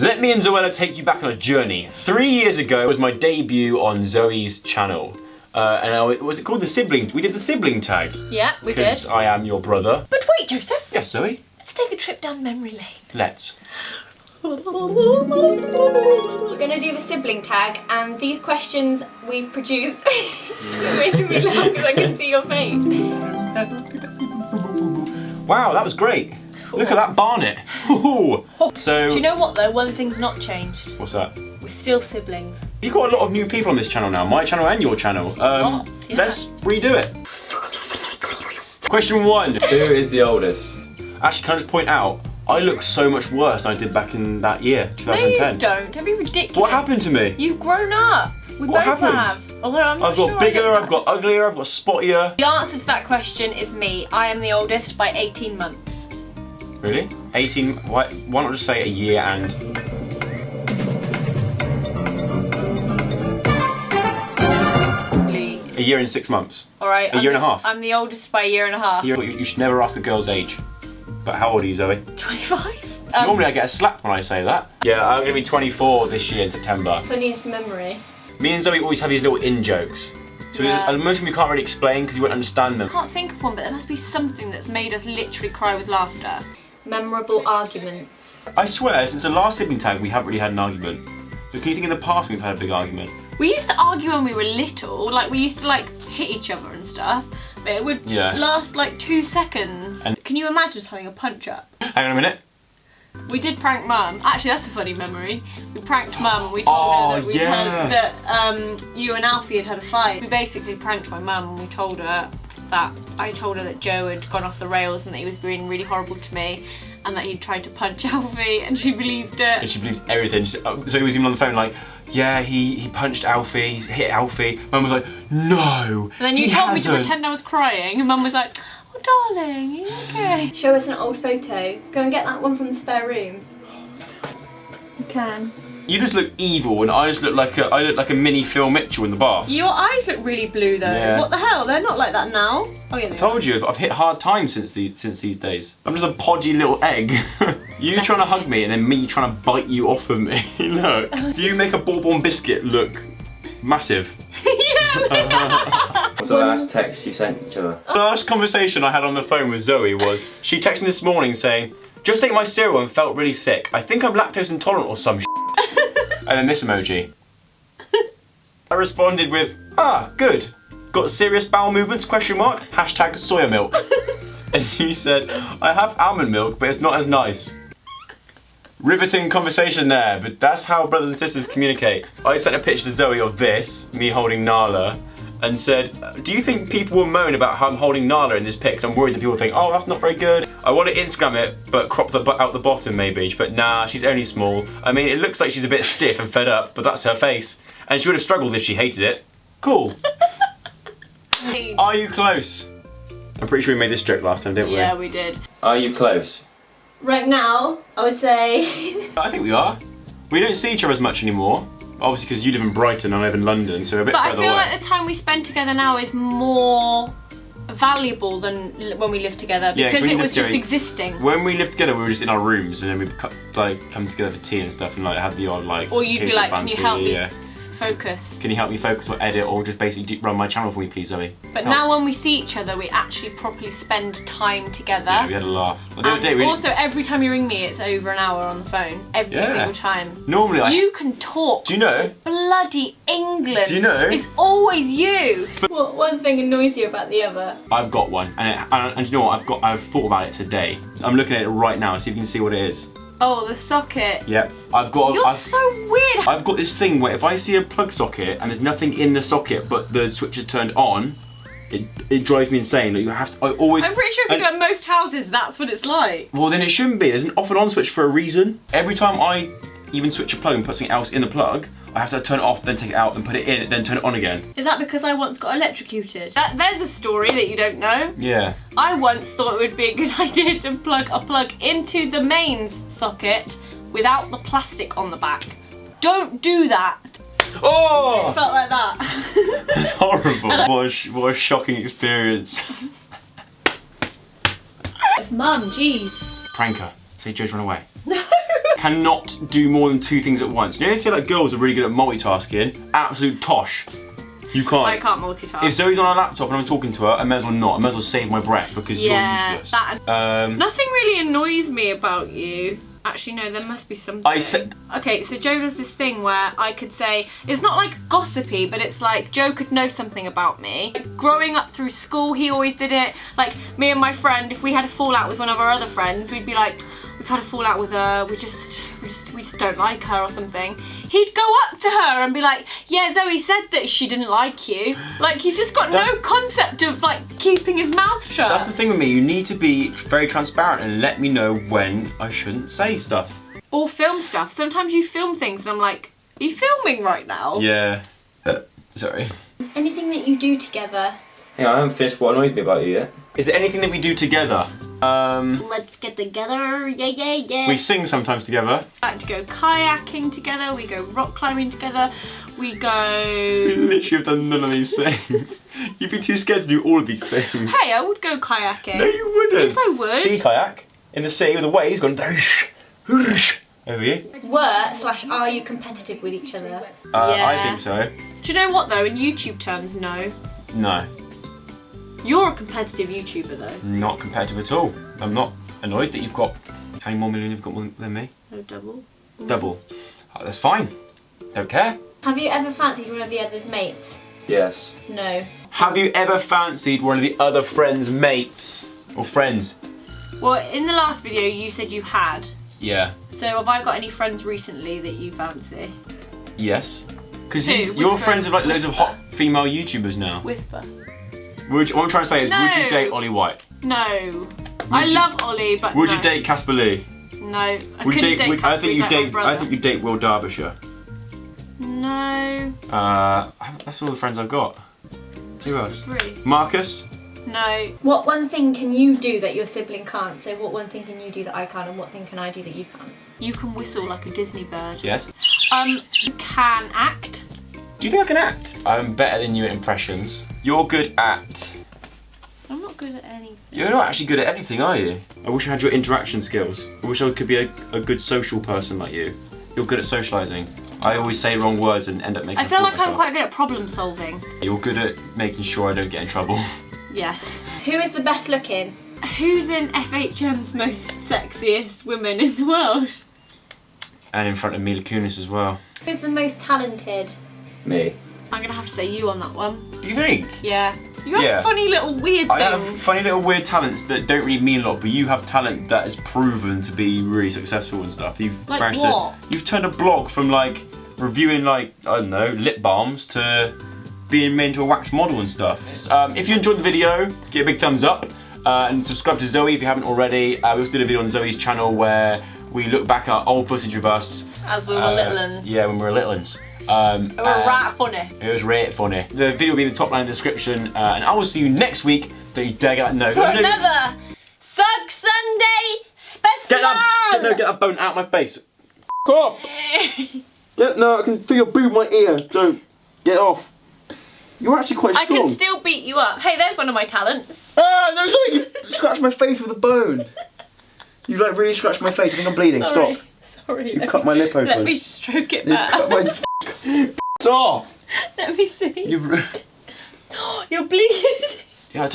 Let me and Zoella take you back on a journey. 3 years ago was my debut on Zoe's channel. Was it called the Sibling? We did the Sibling tag. Yeah, we did. Because I am your brother. But wait, Joseph. Yes, Zoe? Let's take a trip down memory lane. Let's. We're going to do the sibling tag, and these questions we've produced. You're making me laugh because I can see your face. Wow, that was great. Look at that barnet. So. Do you know what though? One thing's not changed. What's that? We're still siblings. You've got a lot of new people on this channel now. My channel and your channel. Lots, yeah. Let's redo it. Question 1. Who is the oldest? Actually, can I just point out, I look so much worse than I did back in that year, 2010. No, you don't. Don't be ridiculous. What happened to me? You've grown up. We What both happened? have. Although I'm not I've got sure bigger, I've got uglier, I've got spottier. The answer to that question is me. I am the oldest by 18 months. Really? 18, why not just say a year and... A year and 6 months. Alright. A year and a half. I'm the oldest by a year and a half. You should never ask a girl's age. But how old are you, Zoe? 25. Normally I get a slap when I say that. Yeah, I'm gonna be 24 this year in September. Funniest memory. Me and Zoe always have these little in-jokes. So Yeah. most of them we can't really explain because you won't understand them. I can't think of one, but there must be something that's made us literally cry with laughter. Memorable arguments. I swear, since the last sibling tag, we haven't really had an argument. But can you think in the past we've had a big argument? We used to argue when we were little, like we used to like hit each other and stuff, but it would last like 2 seconds. And can you imagine us having a punch up? Hang on a minute. We did prank Mum. Actually, that's a funny memory. We pranked Mum and we told her that you and Alfie had a fight. We basically pranked my Mum and we told her that Joe had gone off the rails and that he was being really horrible to me and that he'd tried to punch Alfie, and she believed it. And she believed everything. So he was even on the phone like, yeah, he punched Alfie, he's hit Alfie. Mum was like, no, And then you told me to pretend I was crying and Mum was like, oh darling, are you okay? Show us an old photo. Go and get that one from the spare room. You can. You just look evil, and I just look like a mini Phil Mitchell in the bath. Your eyes look really blue though. Yeah. What the hell? They're not like that now. Oh yeah. I told you, I've hit hard times since these days. I'm just a podgy little egg. You trying to hug me and then me trying to bite you off of me. Look. Do you make a bourbon biscuit look massive? What's the last text you sent each other? The last conversation I had on the phone with Zoe was, she texted me this morning saying, just ate my cereal and felt really sick. I think I'm lactose intolerant or some And then this emoji. I responded with, good. Got serious bowel movements, question mark, hashtag soya milk. And you said, I have almond milk, but it's not as nice. Riveting conversation there, but that's how brothers and sisters communicate. I sent a picture to Zoe of this, me holding Nala, and said, do you think people will moan about how I'm holding Nala in this pic? 'Cause I'm worried that people think, oh, that's not very good. I want to Instagram it, but crop out the bottom maybe. But nah, she's only small. I mean, it looks like she's a bit stiff and fed up, but that's her face. And she would have struggled if she hated it. Cool. Are you close? I'm pretty sure we made this joke last time, didn't we? Yeah, we did. Are you close? Right now, I would say... I think we are. We don't see each other as much anymore. Obviously because you live in Brighton and I live in London, so we're a bit further away. But I feel like the time we spend together now is more valuable than when we lived together because it was just existing. When we lived together we were just in our rooms and then we'd come together for tea and stuff and like have the odd like... Or you'd be like, can you help me focus? Can you help me focus or edit or just basically run my channel for me please, Zoe? But now when we see each other we actually properly spend time together. Yeah, we had a laugh. And also every time you ring me it's over an hour on the phone. Every single time. Normally you can talk. Do you know? Bloody England. Do you know? It's always you. What one thing annoys you about the other? I've got one, and you know what? I've thought about it today. I'm looking at it right now, see if you can see what it is. Oh, the socket. Yep. You're so weird. I've got this thing where if I see a plug socket and there's nothing in the socket but the switch is turned on, it drives me insane. Like you have to. I'm pretty sure if you go to most houses, that's what it's like. Well, then it shouldn't be. There's an off and on switch for a reason. Every time I even switch a plug and put something else in the plug, I have to turn it off, then take it out, and put it in, then turn it on again. Is that because I once got electrocuted? There's a story that you don't know. Yeah. I once thought it would be a good idea to plug a plug into the mains socket without the plastic on the back. Don't do that. Oh! It felt like that. That's horrible. What a shocking experience. It's Mum, jeez. Pranker. Say Joe's run away. No. cannot do more than 2 things at once. You know, they say like girls are really good at multitasking. Absolute tosh. You can't. I can't multitask. If Zoe's on her laptop and I'm talking to her, I may as well not. I may as well save my breath because you're useless. Nothing really annoys me about you. Actually, no, there must be something. Okay, so Joe does this thing where I could say, it's not like gossipy, but it's like Joe could know something about me. Like, growing up through school, he always did it. Like, me and my friend, if we had a fallout with one of our other friends, we'd be like, we've had a fallout with her, we just don't like her or something. He'd go up to her and be like, yeah, Zoe said that she didn't like you. Like, he's just got no concept of, like, keeping his mouth shut. That's the thing with me, you need to be very transparent and let me know when I shouldn't say stuff. Or film stuff. Sometimes you film things and I'm like, are you filming right now? Yeah. Sorry. Anything that you do together? Hang on, I haven't finished what annoys me about you yet. Is there anything that we do together? Let's get together, yeah. We sing sometimes together. We like to go kayaking together, we go rock climbing together, we go... We literally have done none of these things. You'd be too scared to do all of these things. Hey, I would go kayaking. No, you wouldn't. Yes, I would. Sea kayak in the sea with the waves going over you. Were/are you competitive with each other? I think so. Do you know what though, in YouTube terms, no. No. You're a competitive YouTuber though. Not competitive at all. I'm not annoyed that you've got... How many more million you've got than me? No, double. Double. Oh, that's fine. Don't care. Have you ever fancied one of the other's mates? Yes. No. Have you ever fancied one of the other friends' mates? Or friends? Well, in the last video you said you had. Yeah. So have I got any friends recently that you fancy? Yes. Because Who? you're Whisper. friends with like loads of Whisper. hot female YouTubers now. Whisper. What I'm trying to say is, No. would you date Ollie White? No. I love Ollie, but Would no. you date Casper Lee? No. I Would you couldn't date I Casper, think he's you like my date. brother. I think you date Will Derbyshire. No. That's all the friends I've got. Who else? 3. Marcus. No. What one thing can you do that your sibling can't? So what one thing can you do that I can't, and what thing can I do that you can't? You can whistle like a Disney bird. Yes. You can act. Do you think I can act? I'm better than you at impressions. You're good at... I'm not good at anything. You're not actually good at anything, are you? I wish I had your interaction skills. I wish I could be a good social person like you. You're good at socialising. I always say wrong words and end up making I feel like I'm myself. quite good at problem solving. You're good at making sure I don't get in trouble. Yes. Who is the best looking? Who's in FHM's most sexiest women in the world? And in front of Mila Kunis as well. Who's the most talented? Me. I'm gonna have to say you on that one. Do you think? Yeah. You have funny little weird things. I have funny little weird talents that don't really mean a lot, but you have talent that is proven to be really successful and stuff. You've Like managed what? You've turned a blog from like reviewing like, I don't know, lip balms to being made into a wax model and stuff. If you enjoyed the video, give it a big thumbs up and subscribe to Zoe if you haven't already. We also did a video on Zoe's channel where we look back at old footage of us. As we were little uns. Yeah, when we were little uns. It were right funny. It was right funny. The video will be in the top line in the description, and I will see you next week. Don't you dare get that no. For another Sug Sunday special! Get that bone out of my face. F off! No, I can feel your boob in my ear. Don't. Get off. You're actually quite strong. I can still beat you up. Hey, there's one of my talents. Ah, no, sorry, you scratched my face with a bone. You like really scratched my face. I think I'm bleeding. Sorry. Stop. Sorry. You cut my lip open. Let me stroke it You back. cut my off. Let me see. You're bleeding. Yeah,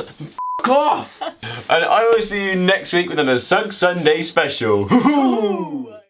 off. And I will see you next week with another Sug Sunday special.